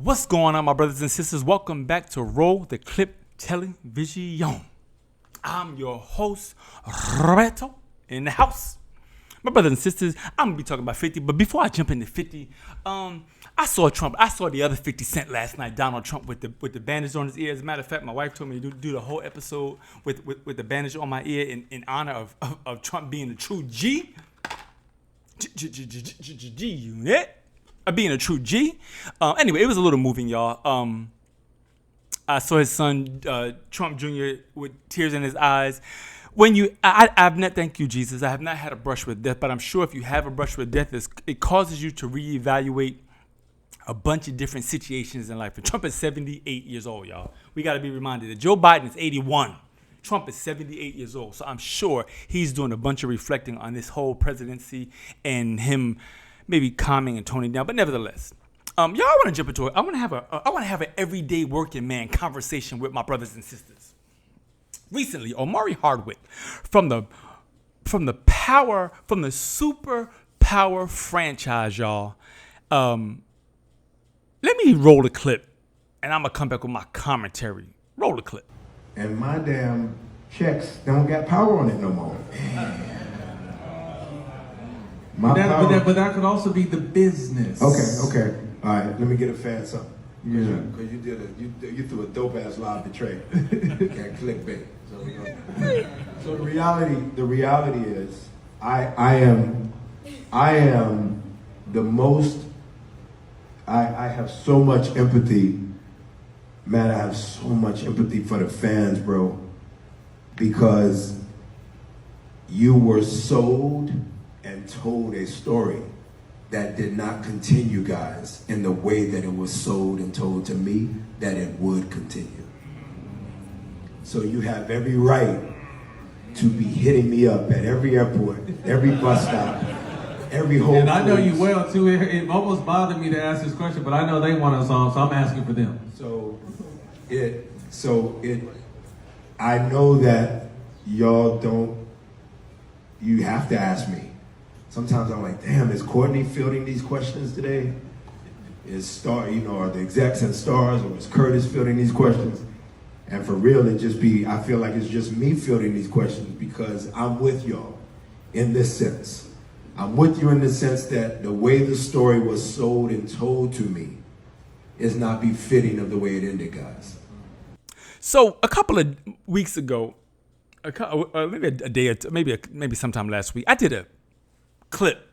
What's going on, my brothers and sisters? Welcome back to Roll the Clip Television. I'm your host, Roberto, in the house. My brothers and sisters, I'm going to be talking about 50, but before I jump into 50, I saw Trump. I saw the other 50 Cent last night, Donald Trump with the bandage on his ear. As a matter of fact, my wife told me to do the whole episode with the bandage on my ear in honor of Trump being a true G. G-unit. Being a true G. Anyway, it was a little moving, y'all. I saw his son, Trump Jr., with tears in his eyes. I've not, thank you, Jesus, I have not had a brush with death, but I'm sure if you have a brush with death, it causes you to reevaluate a bunch of different situations in life. And Trump is 78 years old, y'all. We got to be reminded that Joe Biden is 81. Trump is 78 years old. So I'm sure he's doing a bunch of reflecting on this whole presidency and him maybe calming and toning down, but nevertheless, y'all want to jump into it. I want to have an everyday working man conversation with my brothers and sisters. Recently, OMARI HARDWICK from the super power franchise, y'all. Let me roll the clip, and I'm gonna come back with my commentary. Roll the clip. And my damn checks don't got power on it no more. But that could also be the business. Okay. All right, let me get a fan something. Yeah. Because you threw a dope ass live betray. Got clickbait. So the reality is, I am the most. I have so much empathy, man. I have so much empathy for the fans, bro, because you were sold and told a story that did not continue, guys, in the way that it was sold and told to me that it would continue. So you have every right to be hitting me up at every airport, every bus stop, every Whole Foods. And I know you well, too. It almost bothered me to ask this question, but I know they want us on, so I'm asking for them. I know that y'all don't, you have to ask me. Sometimes I'm like, damn, is Courtney fielding these questions today? Are the execs and stars, or is Curtis fielding these questions? And for real, I feel like it's just me fielding these questions because I'm with y'all in this sense. I'm with you in the sense that the way the story was sold and told to me is not befitting of the way it ended, guys. So a couple of weeks ago, maybe a day or two, maybe sometime last week, I did a clip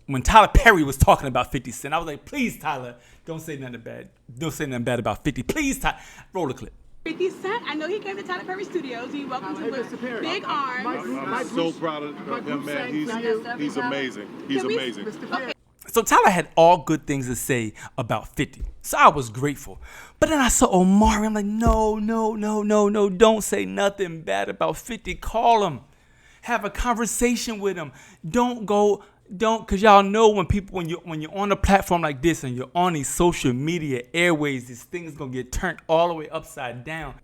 when Tyler Perry was talking about 50 Cent. I was like, please, Tyler, don't say nothing bad. Don't say nothing bad about 50. Please, Tyler, roll the clip. 50 Cent, I know he came to Tyler Perry Studios. He welcomed him with big arms. I'm so proud of him, man. He's amazing. He's amazing. Okay. So Tyler had all good things to say about 50. So I was grateful. But then I saw OMARI. I'm like, no, don't say nothing bad about 50. Call him. Have a conversation with him. Because y'all know when you're on a platform like this and you're on these social media airways, these things gonna get turned all the way upside down.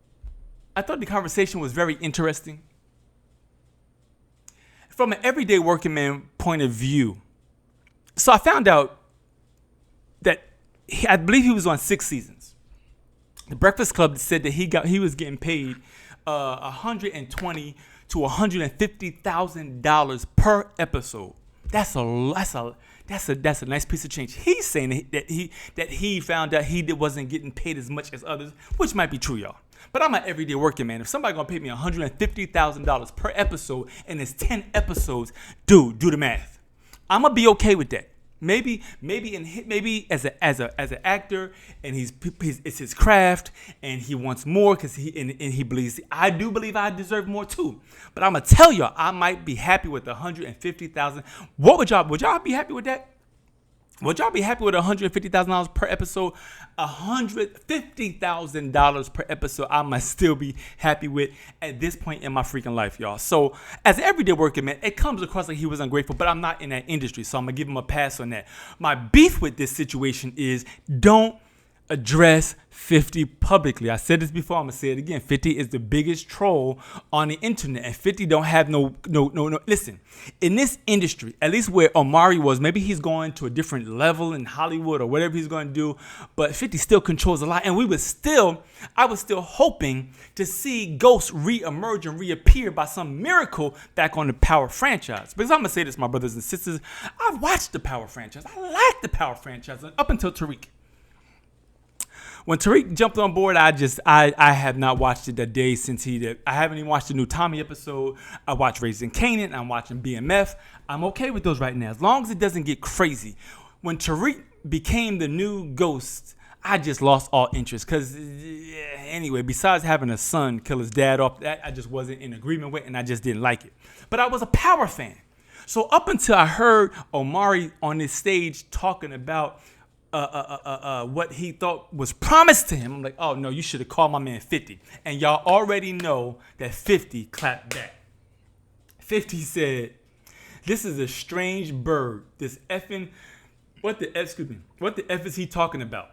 I thought the conversation was very interesting. From an everyday working man point of view, so I found out that I believe he was on 6 seasons. The Breakfast Club said that he was getting paid $120,000 to $150,000 per episode. That's a nice piece of change. He's saying that he found out he wasn't getting paid as much as others, which might be true, y'all. But I'm an everyday working man. If somebody gonna pay me $150,000 per episode and it's 10 episodes, do the math. I'm gonna be okay with that. Maybe as an actor, and it's his craft, and he wants more because he believes I do believe I deserve more too. But I'm gonna tell y'all, I might be happy with $150,000. Would y'all be happy with that? Would y'all be happy with $150,000 per episode? $150,000 per episode, I must still be happy with at this point in my freaking life, y'all. So, as an everyday working man, it comes across like he was ungrateful, but I'm not in that industry, so I'm gonna give him a pass on that. My beef with this situation is address 50 publicly. I said this before, I'm gonna say it again. 50 is the biggest troll on the internet, and 50 don't have no. Listen, in this industry, at least where Omari was, maybe he's going to a different level in Hollywood or whatever he's going to do, but 50 still controls a lot, and I was still hoping to see Ghost re-emerge and reappear by some miracle back on the Power franchise. Because I'm gonna say this, my brothers and sisters, I've watched the Power franchise. I like the Power franchise up until Tariq. When Tariq jumped on board, I have not watched it a day since he did. I haven't even watched the new Tommy episode. I watched Raising Kanan. I'm watching BMF. I'm okay with those right now, as long as it doesn't get crazy. When Tariq became the new Ghost, I just lost all interest. Because anyway, besides having a son kill his dad off, that I just wasn't in agreement with, and I just didn't like it. But I was a Power fan. So up until I heard Omari on this stage talking about what he thought was promised to him, I'm like, oh no, you should have called my man 50. And y'all already know that 50 clapped back. 50 said, this is a strange bird. This effing, what the F is he talking about?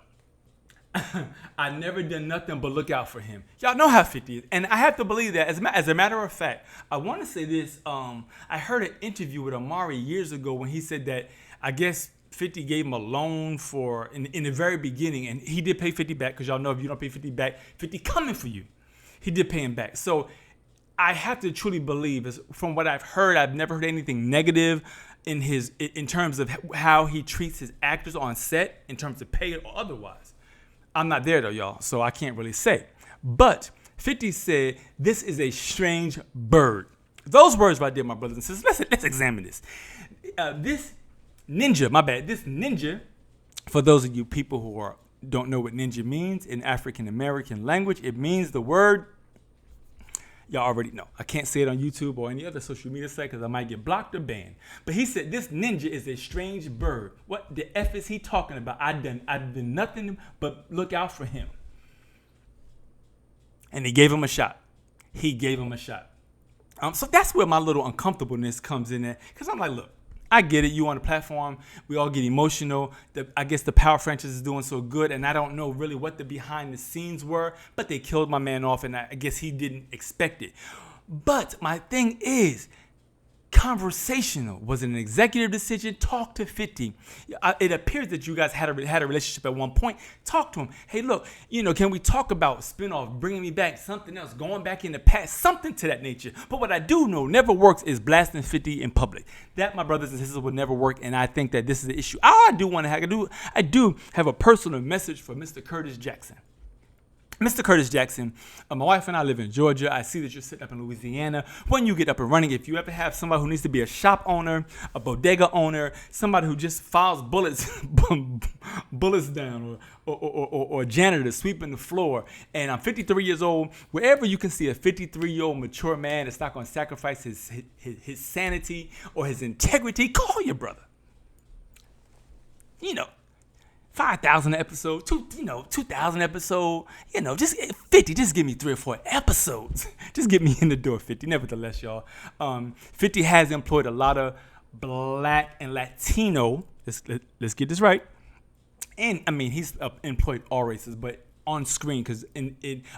I never done nothing but look out for him. Y'all know how 50 is. And I have to believe that. As a matter of fact, I want to say this. I heard an interview with Omari years ago when he said that, I guess, 50 gave him a loan in the very beginning, and he did pay 50 back, because y'all know if you don't pay 50 back, 50 coming for you. He did pay him back. So I have to truly believe, from what I've heard, I've never heard anything negative in terms of how he treats his actors on set, in terms of pay or otherwise. I'm not there though, y'all, so I can't really say. But 50 said, this is a strange bird. Those words right there, my brothers and sisters, let's examine this. This ninja, for those of you people who don't know what ninja means in African American language, it means the word, y'all already know. I can't say it on YouTube or any other social media site because I might get blocked or banned. But he said this ninja is a strange bird. What the F is he talking about? I've done nothing but look out for him. And he gave him a shot. So that's where my little uncomfortableness comes in there, because I'm like, look, I get it. You on the platform, we all get emotional. I guess the Power franchise is doing so good, and I don't know really what the behind the scenes were, but they killed my man off, and I guess he didn't expect it. But my thing is, conversational. Was it an executive decision? Talk to 50. It appears that you guys had a relationship at one point. Talk to him. Hey, look, can we talk about spinoff, bringing me back, something else, going back in the past, something to that nature. But what I do know never works is blasting 50 in public. That, my brothers and sisters, would never work, and I think that this is the issue. I do have a personal message for Mr. Curtis Jackson. Mr. Curtis Jackson, my wife and I live in Georgia. I see that you're sitting up in Louisiana. When you get up and running, if you ever have somebody who needs to be a shop owner, a bodega owner, somebody who just files bullets down, or a janitor sweeping the floor, and I'm 53 years old, wherever you can see a 53-year-old mature man that's not going to sacrifice his sanity or his integrity, call your brother. 5,000 episode, 2,000 episode, just 50, just give me 3 or 4 episodes. Just get me in the door, 50. Nevertheless, y'all, 50 has employed a lot of Black and Latino, let's get this right. And I mean, he's employed all races, but on screen, because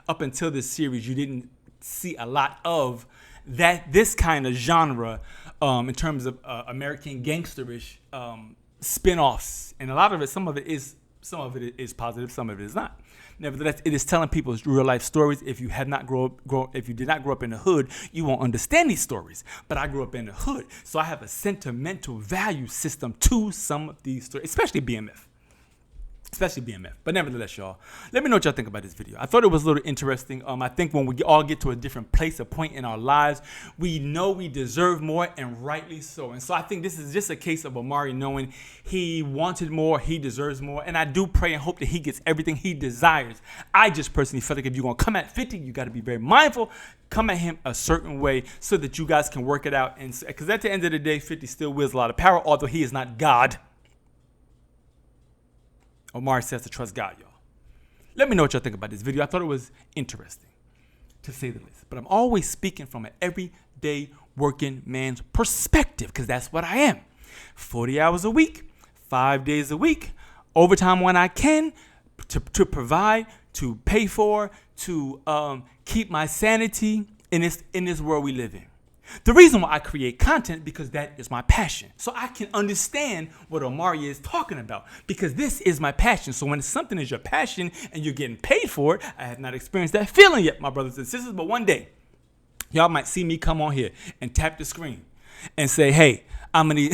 up until this series, you didn't see a lot of this kind of genre in terms of American gangsterish spin-offs, and a lot of it, some of it is positive, some of it is not. Nevertheless, it is telling people's real life stories. If you did not grow up in the hood, you won't understand these stories. But I grew up in the hood, so I have a sentimental value system to some of these stories, especially BMF. But nevertheless, y'all, let me know what y'all think about this video. I thought it was a little interesting. I think when we all get to a different place, a point in our lives, we know we deserve more, and rightly so. And so I think this is just a case of Omari knowing he wanted more, he deserves more, and I do pray and hope that he gets everything he desires. I just personally feel like if you're going to come at 50, you got to be very mindful. Come at him a certain way so that you guys can work it out. And because at the end of the day, 50 still wields a lot of power, although he is not God. Omari says to trust God, y'all. Let me know what y'all think about this video. I thought it was interesting, to say the least. But I'm always speaking from an everyday working man's perspective, because that's what I am. 40 hours a week, 5 days a week, overtime when I can, to provide, to pay for, to keep my sanity in this world we live in. The reason why I create content, because that is my passion. So I can understand what Omari is talking about, because this is my passion. So when something is your passion and you're getting paid for it, I have not experienced that feeling yet, my brothers and sisters, but one day, y'all might see me come on here and tap the screen and say, hey, I'm gonna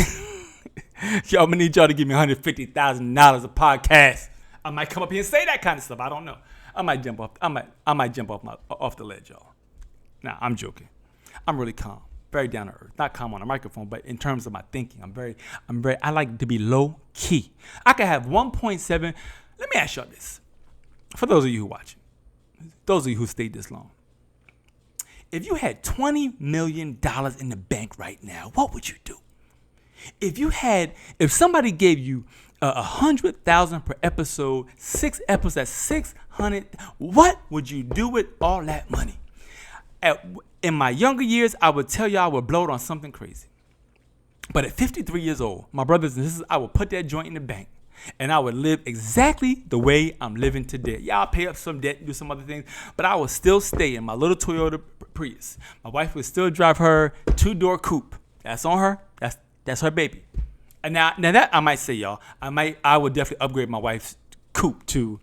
need y'all to give me $150,000 a podcast. I might come up here and say that kind of stuff. I don't know. I might jump off off the ledge, y'all. Nah, I'm joking. I'm really calm, very down to earth. Not calm on a microphone, but in terms of my thinking, I like to be low key. I could have 1.7. Let me ask y'all this. For those of you who watching, those of you who stayed this long, if you had $20 million in the bank right now, what would you do? If somebody gave you 100,000 per episode, 6 episodes, that's 600, what would you do with all that money? In my younger years, I would tell you I would blow it on something crazy. But at 53 years old, my brothers and sisters, I would put that joint in the bank. And I would live exactly the way I'm living today. Yeah, I'll pay up some debt and do some other things, but I will still stay in my little Toyota Prius. My wife would still drive her 2-door coupe. That's on her. That's her baby. And now that I might say, y'all, I would definitely upgrade my wife's coupe to.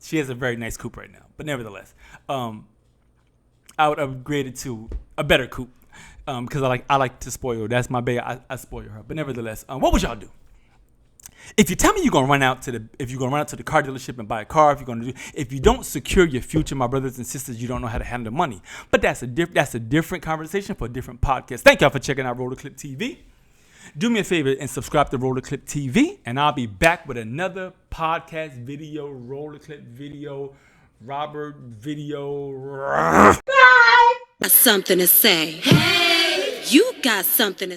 She has a very nice coupe right now, but nevertheless, I would upgrade it to a better coupe because I like to spoil her. That's my baby. I spoil her. But nevertheless, what would y'all do? If you tell me you're gonna run out to the car dealership and buy a car, if you don't secure your future, my brothers and sisters, you don't know how to handle money. But that's a different conversation for a different podcast. Thank y'all for checking out Roller Clip TV. Do me a favor and subscribe to Roller Clip TV, and I'll be back with another podcast video, Roller Clip video, Robert video. Got something to say. Hey, you got something to say.